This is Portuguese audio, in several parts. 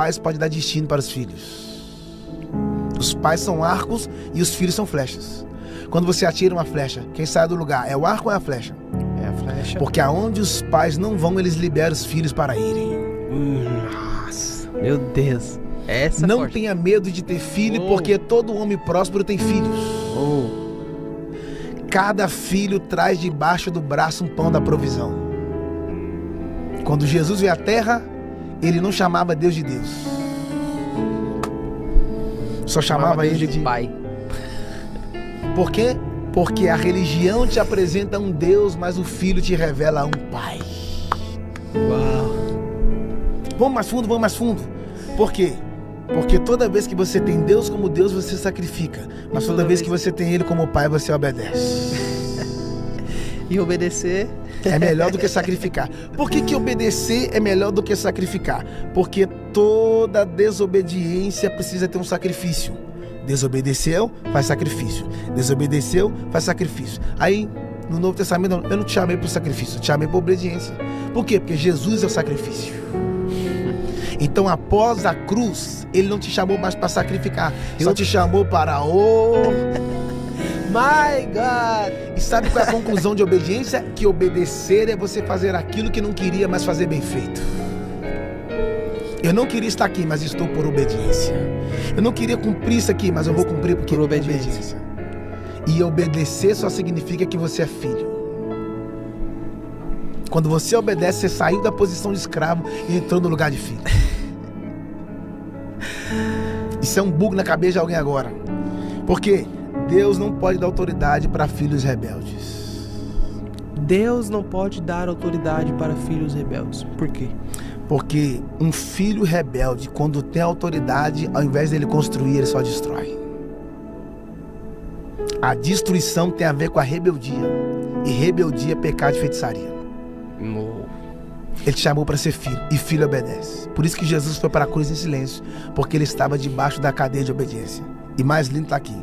pais podem dar destino para os filhos. Os pais são arcos e os filhos são flechas. Quando você atira uma flecha, quem sai do lugar é o arco ou é a flecha? É a flecha. Porque aonde os pais não vão, eles liberam os filhos para irem. Nossa, meu Deus. Essa não forte. tenha medo de ter filho, porque todo homem próspero tem filhos. Cada filho traz debaixo do braço um pão da provisão. Quando Jesus veio à terra, ele não chamava Deus de Deus. Só chamava ele de pai. Por quê? Porque a religião te apresenta um Deus, mas o filho te revela um pai. Uau. Vamos mais fundo, vamos mais fundo. Por quê? Porque toda vez que você tem Deus como Deus, você sacrifica. Mas toda vez que você tem Ele como pai, você obedece. E obedecer é melhor do que sacrificar. Por que obedecer é melhor do que sacrificar? Porque toda desobediência precisa ter um sacrifício. Desobedeceu, faz sacrifício. Desobedeceu, faz sacrifício. Aí, no Novo Testamento, eu não te chamei para o sacrifício, eu te chamei para a obediência. Por quê? Porque Jesus é o sacrifício. Então, após a cruz, Ele não te chamou mais para sacrificar, só te chamou para My God! E sabe qual é a conclusão de obediência? Que obedecer é você fazer aquilo que não queria, mas fazer bem feito. Eu não queria estar aqui, mas estou por obediência. Eu não queria cumprir isso aqui, mas eu vou cumprir porque por obediência. E obedecer só significa que você é filho. Quando você obedece, você saiu da posição de escravo e entrou no lugar de filho. Isso é um bug na cabeça de alguém agora. Por quê? Deus não pode dar autoridade para filhos rebeldes. Deus não pode dar autoridade para filhos rebeldes. Por quê? Porque um filho rebelde, quando tem autoridade, ao invés dele construir, ele só destrói. A destruição tem a ver com a rebeldia. E rebeldia é pecado de feitiçaria. Ele te chamou para ser filho, e filho obedece. Por isso que Jesus foi para a cruz em silêncio, porque ele estava debaixo da cadeia de obediência. E mais lindo está aqui,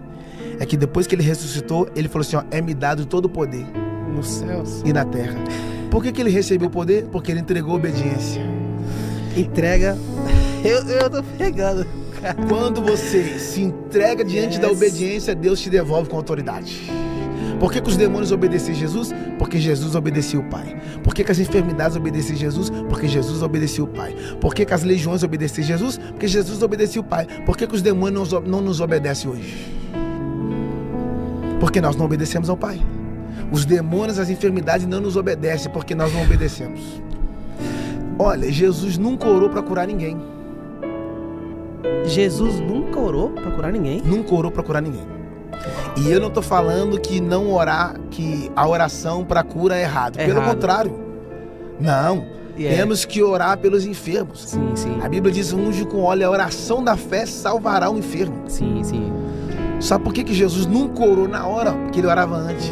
é que depois que ele ressuscitou, ele falou assim, ó, é-me dado todo o poder nos céus e na terra. Por que ele recebeu o poder? Porque ele entregou obediência. Entrega. Eu tô pegando. Quando você se entrega diante da obediência, Deus te devolve com autoridade. Por que os demônios obedeciam a Jesus? Porque Jesus obedecia o Pai. Por que as enfermidades obedeciam a Jesus? Porque Jesus obedecia o Pai. Por que as legiões obedeciam a Jesus? Porque Jesus obedecia o Pai. Por que os demônios não nos obedecem hoje? Porque nós não obedecemos ao Pai. Os demônios, as enfermidades não nos obedecem porque nós não obedecemos. Olha, Jesus nunca orou para curar ninguém. Jesus nunca orou para curar ninguém? Nunca orou para curar ninguém. E eu não estou falando que não orar, que a oração para cura é errado. Pelo contrário. Não. Temos que orar pelos enfermos. Sim, sim. A Bíblia diz, unge com óleo, a oração da fé salvará o enfermo. Sim, sim. Sabe por que Jesus nunca orou na hora? Porque ele orava antes.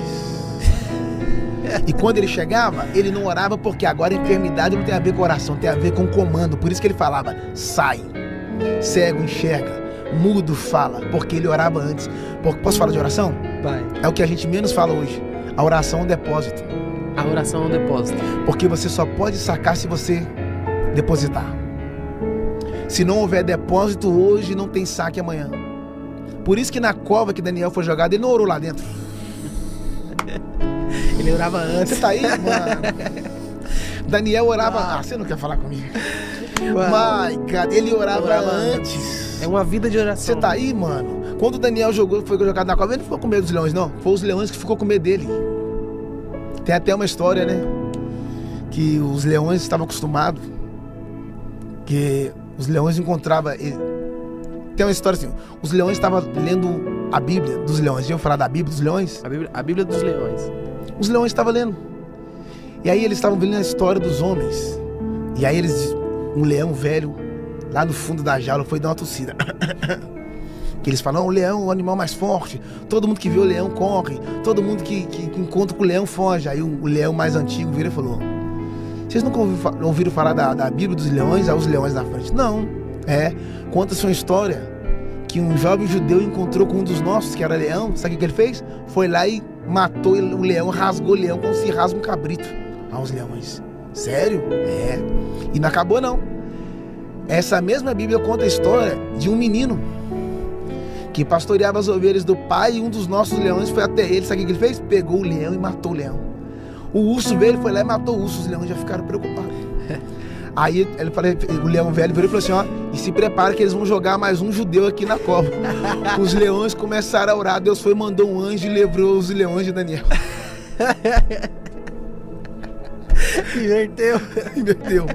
E quando ele chegava, ele não orava porque agora a enfermidade não tem a ver com oração, tem a ver com comando. Por isso que ele falava, sai. Cego enxerga. Mudo fala, porque ele orava antes. Posso falar de oração? Vai. É o que a gente menos fala hoje. A oração é um depósito. A oração é um depósito. Porque você só pode sacar se você depositar. Se não houver depósito hoje, não tem saque amanhã. Por isso que na cova que Daniel foi jogado, ele não orou lá dentro. Ele orava antes. Você tá aí, mano? Daniel orava... você não quer falar comigo? My God, ele orava antes. É uma vida de oração. Você tá aí, mano? Quando o Daniel foi jogado na cova, ele não ficou com medo dos leões, não. Foi os leões que ficou com medo dele. Tem até uma história, né? Que os leões estavam acostumados. Que os leões encontravam... Tem uma história assim. Os leões estavam lendo a Bíblia dos leões. Já ouviu falar da Bíblia dos leões? A Bíblia dos leões. Os leões estavam lendo. E aí eles estavam vendo a história dos homens. E aí um leão velho, lá no fundo da jaula, foi dar uma tossida. Que eles falam, o leão é o animal mais forte. Todo mundo que vê o leão corre. Todo mundo que encontra com o leão foge. Aí o leão mais antigo vira e falou, vocês nunca ouviram falar da Bíblia dos leões? Os leões na frente. Não. Conta-se uma história que um jovem judeu encontrou com um dos nossos, que era leão. Sabe o que ele fez? Foi lá e matou o leão, rasgou o leão como se rasga um cabrito. Os leões. Sério? E não acabou não. Essa mesma Bíblia conta a história de um menino que pastoreava as ovelhas do pai, e um dos nossos leões foi até ele. Sabe o que ele fez? Pegou o leão e matou o leão. O urso veio, ele foi lá e matou o urso. Os leões já ficaram preocupados. Aí ele falou, o leão velho virou e falou assim, ó, e se prepara que eles vão jogar mais um judeu aqui na cova. Os leões começaram a orar, Deus foi e mandou um anjo e livrou os leões de Daniel. Inverteu. Inverteu.